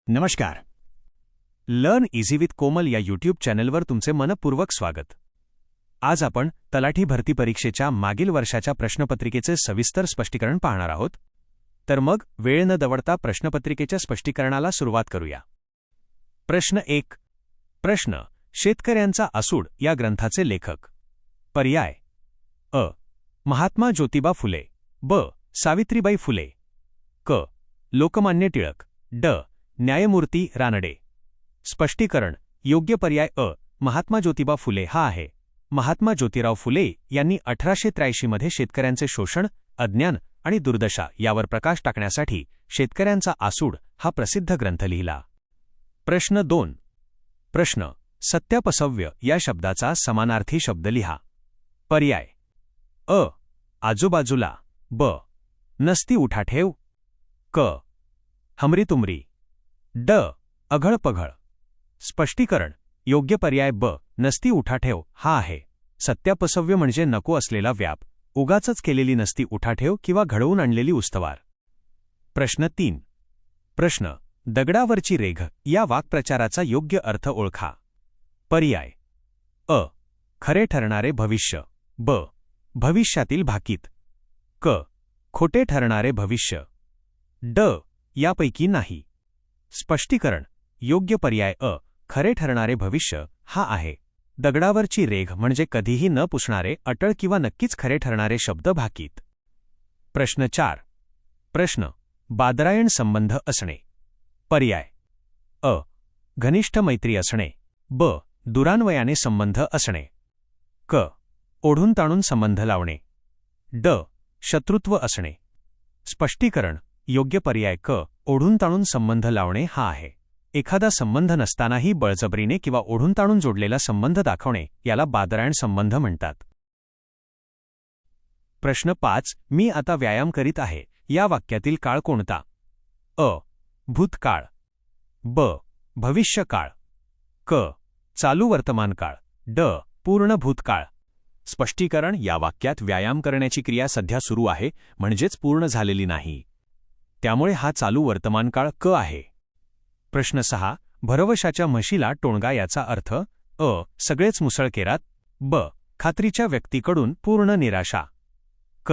नमस्कार. Learn easy with कोमल या YouTube चॅनलवर तुमचे मनपूर्वक स्वागत. आज आपण तलाठी भरती परीक्षेच्या मागील वर्षाच्या प्रश्नपत्रिकेचे सविस्तर स्पष्टीकरण पाहणार आहोत. तर मग वेळ न दवडता प्रश्नपत्रिकेच्या स्पष्टीकरणाला सुरुवात करूया. प्रश्न 1. प्रश्न: शेतकऱ्यांचा आसूड या ग्रंथाचे लेखक. पर्याय: अ. महात्मा ज्योतिबा फुले, ब. सावित्रीबाई फुले, क. लोकमान्य टिळक, ड. न्यायमूर्ती रानडे. स्पष्टीकरण: योग्य पर्याय अ. महात्मा ज्योतिबा फुले हा आहे. महात्मा ज्योतिराव फुले यांनी 1883 मध्ये शेतकऱ्यांचे शोषण, अज्ञान आणि दुर्दशा यावर प्रकाश टाकण्यासाठी शेतकऱ्यांचा आसूड हा प्रसिद्ध ग्रंथ लिहिला. प्रश्न 2. प्रश्न: सत्यापसव्य या शब्दाचा समानार्थी शब्द लिहा. पर्याय: अ. आजूबाजूला, ब. नसती उठाठेव, क. हमरीतुमरी, ड. अघळपघळ. स्पष्टीकरण: योग्य पर्याय ब. नसती उठाठेव हा आहे. सत्यापसव्य म्हणजे नको असलेला व्याप, उगाचच केलेली नसती उठाठेव किंवा घडवून आणलेली उस्तवार. प्रश्न 3. प्रश्न: दगडावरची रेघ या वाक्प्रचाराचा योग्य अर्थ ओळखा. पर्याय: अ. खरे ठरणारे भविष्य, ब. भविष्यातील भाकीत, क. खोटे ठरणारे भविष्य, ड. यापैकी नाही. स्पष्टीकरण: योग्य पर्याय अ. खरे ठरणारे भविष्य हा आहे. दगडावरची रेघ म्हणजे कधीही न पुसणारे, अटळ किंवा नक्कीच खरे ठरणारे शब्द भाकीत. प्रश्न 4. प्रश्न: बादरायण संबंध असणे. पर्याय: अ. घनिष्ठ मैत्री असणे, ब. दुरान्वयाने संबंध असणे, क. ओढून ताणून संबंध लावणे, ड. शत्रुत्व असणे. स्पष्टीकरण: योग्य पर्याय क. ओढून ताणून संबंध लावणे हा आहे. एखादा संबंध नसतानाही बळजबरीने किंवा ओढून ताणून जोडलेला संबंध दाखवणे याला बादरायण संबंध म्हणतात. प्रश्न 5. मी आता व्यायाम करीत आहे या वाक्यातील काळ कोणता? अ. भूतकाळ, ब. भविष्यकाळ, क. चालू वर्तमानकाळ, ड. पूर्ण भूतकाळ. स्पष्टीकरण: या वाक्यात व्यायाम करण्याची क्रिया सध्या सुरू आहे, म्हणजेच पूर्ण झालेली नाही. त्यामुळे हा चालू वर्तमानकाळ क आहे. प्रश्न 6. भरवशाच्या म्हशीला टोणगा याचा अर्थ. अ. सगळेच मुसळकेरात, ब. खात्रीच्या व्यक्तीकडून पूर्ण निराशा, क.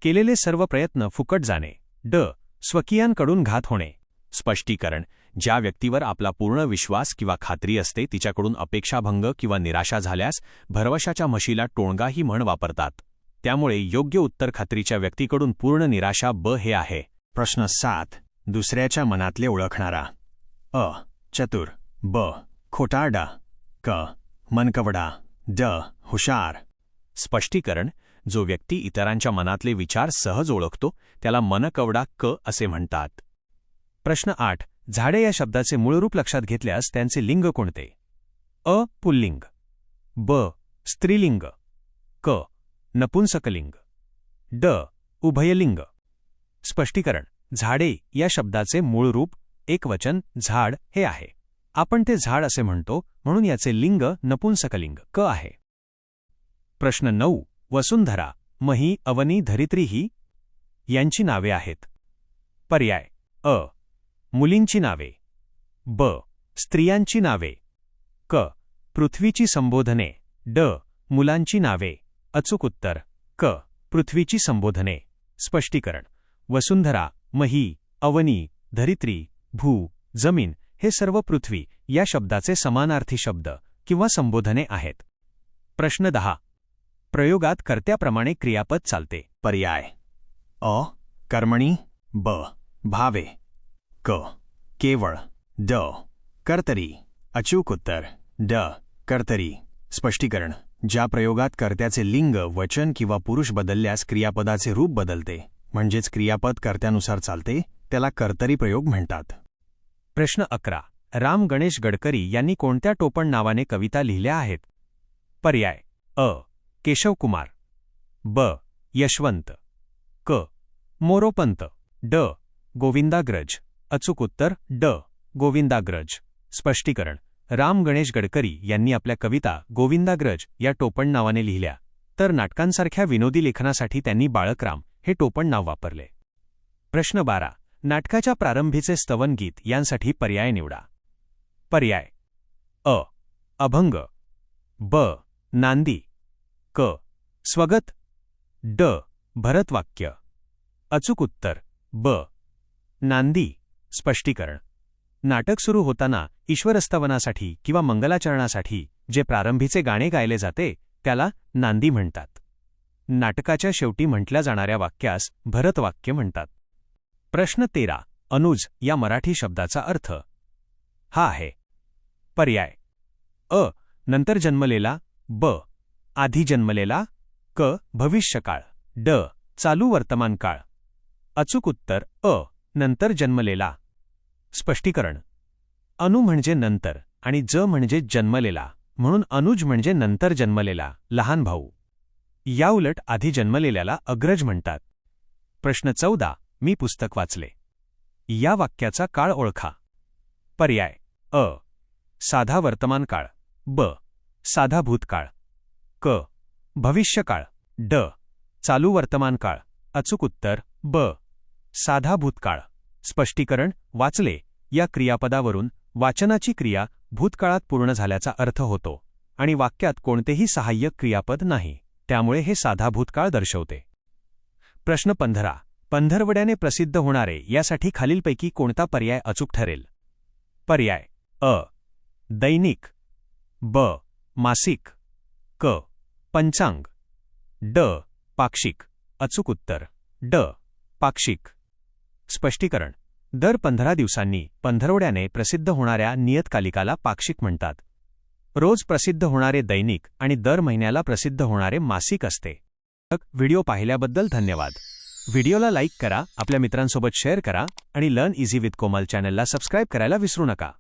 केलेले सर्व प्रयत्न फुकट जाणे, ड. स्वकीयांकडून घात होणे. स्पष्टीकरण: ज्या व्यक्तीवर आपला पूर्ण विश्वास किंवा खात्री असते तिच्याकडून अपेक्षाभंग किंवा निराशा झाल्यास भरवशाच्या म्हशीला टोणगा ही म्हण वापरतात. त्यामुळे योग्य उत्तर खात्रीच्या व्यक्तीकडून पूर्ण निराशा ब हे आहे. प्रश्न 7. दुसऱ्याच्या मनातले ओळखणारा. अ. चतुर, ब. खोटारडा, क. मनकवडा, ड. हुशार. स्पष्टीकरण: जो व्यक्ती इतरांच्या मनातले विचार सहज ओळखतो त्याला मनकवडा क असे म्हणतात. प्रश्न 8. झाडे या शब्दाचे मूळरूप लक्षात घेतल्यास त्यांचे लिंग कोणते? अ. पुल्लिंग, ब. स्त्रीलिंग, क. नपुंसकलिंग, ड. उभयलिंग. स्पष्टीकरण: झाडे या शब्दाचे मूळ रूप एकवचन झाड हे आहे. आपण ते झाड असे म्हणतो म्हणून याचे लिंग नपुंसकलिंग क आहे. प्रश्न 9. वसुंधरा, मही, अवनी, धरित्री ही यांची नावे आहेत. पर्याय: अ. मुलींची नावे, ब. स्त्रियांची नावे, क. पृथ्वीची संबोधने, ड. मुलांची नावे. अचूक उत्तर क. पृथ्वीची संबोधने. स्पष्टीकरण: वसुंधरा, मही, अवनी, धरित्री, भू, जमीन हे सर्व पृथ्वी या शब्दाचे समानार्थी शब्द किंवा संबोधने आहेत. प्रश्न 10. प्रयोगात कर्त्याप्रमाणे क्रियापद चालते. पर्याय: अ. कर्मणी, ब. भावे, क. केवळ, ड. कर्तरी. अचूक उत्तर ड. कर्तरी. स्पष्टीकरण: ज्या प्रयोगात कर्त्याचे लिंग, वचन किंवा पुरुष बदलल्यास क्रियापदाचे रूप बदलते, म्हणजेच क्रियापद कर्त्यानुसार चालते, त्याला कर्तरी प्रयोग म्हणतात. प्रश्न 11. राम गणेश गडकरी यांनी कोणत्या टोपण नावाने कविता लिहिल्या आहेत? पर्याय: अ. केशवकुमार, ब. यशवंत, क. मोरोपंत, ड. गोविंदाग्रज. अचूक उत्तर ड. गोविंदाग्रज. स्पष्टीकरण: राम गणेश गडकरी यांनी आपल्या कविता गोविंदाग्रज या टोपण नावाने लिहिल्या, तर नाटकांसारख्या विनोदी लेखनासाठी त्यांनी बाळकराम हे टोपण नाव वापरले. प्रश्न 12. नाटकाच्या प्रारंभीचे स्तवनगीत यांसाठी पर्याय निवडा. पर्याय अ. अभंग, ब. नांदी, क. स्वगत, ड. भरतवाक्य. अचूक उत्तर ब. नांदी. स्पष्टीकरण. नाटक सुरू होताना ईश्वरस्तवनासाठी किंवा मंगलाचरणासाठी जे प्रारंभीचे गाणे गायले जाते त्याला नांदी म्हणतात. नाटकाच्या शेवटी म्हटल्या जाणाऱ्या वाक्यास भरतवाक्य म्हणतात. प्रश्न 13. अनुज या मराठी शब्दाचा अर्थ हा आहे. पर्याय अ. नंतर जन्मलेला, ब. आधी जन्मलेला, क. भविष्यकाळ, ड. चालू वर्तमानकाळ. अचूक उत्तर अ. नंतर जन्मलेला. स्पष्टीकरण. अनु म्हणजे नंतर आणि ज म्हणजे जन्मलेला, म्हणून अनुज म्हणजे नंतर जन्मलेला लहान भाऊ. याउलट आधी जन्मलेल्याला अग्रज म्हणतात. प्रश्न 14. मी पुस्तक वाचले. या वाक्याचा काळ ओळखा. पर्याय अ. साधा वर्तमानकाळ, ब. साधा भूतकाळ, क. भविष्यकाळ, ड. चालू वर्तमानकाळ. अचूक उत्तर ब. साधा भूतकाळ. स्पष्टीकरण. वाचले या क्रियापदावरून वाचनाची क्रिया भूतकाळात पूर्ण झाल्याचा अर्थ होतो आणि वाक्यात कोणतेही सहाय्यक क्रियापद नाही, त्यामुळे हे साधा भूतकाळ दर्शवते. प्रश्न 15. पंधरवड्याने प्रसिद्ध होणारे यासाठी खालीलपैकी कोणता पर्याय अचूक ठरेल? पर्याय अ. दैनिक, ब. मासिक, क. पंचांग, ड. पाक्षिक. अचूक उत्तर ड. पाक्षिक. स्पष्टीकरण. दर 15 दिवसांनी पंधरवड्याने प्रसिद्ध होणाऱ्या नियतकालिकाला पाक्षिक म्हणतात. रोज प्रसिद्ध होणारे दैनिक आणि दर महिन्याला प्रसिद्ध होणारे मासिक असते. व्हिडिओ पाहिल्याबद्दल धन्यवाद. व्हिडिओला लाईक करा, आपल्या मित्रांसोबत शेअर करा आणि लर्न इझी विथ कोमल चॅनलला सबस्क्राईब करायला विसरू नका.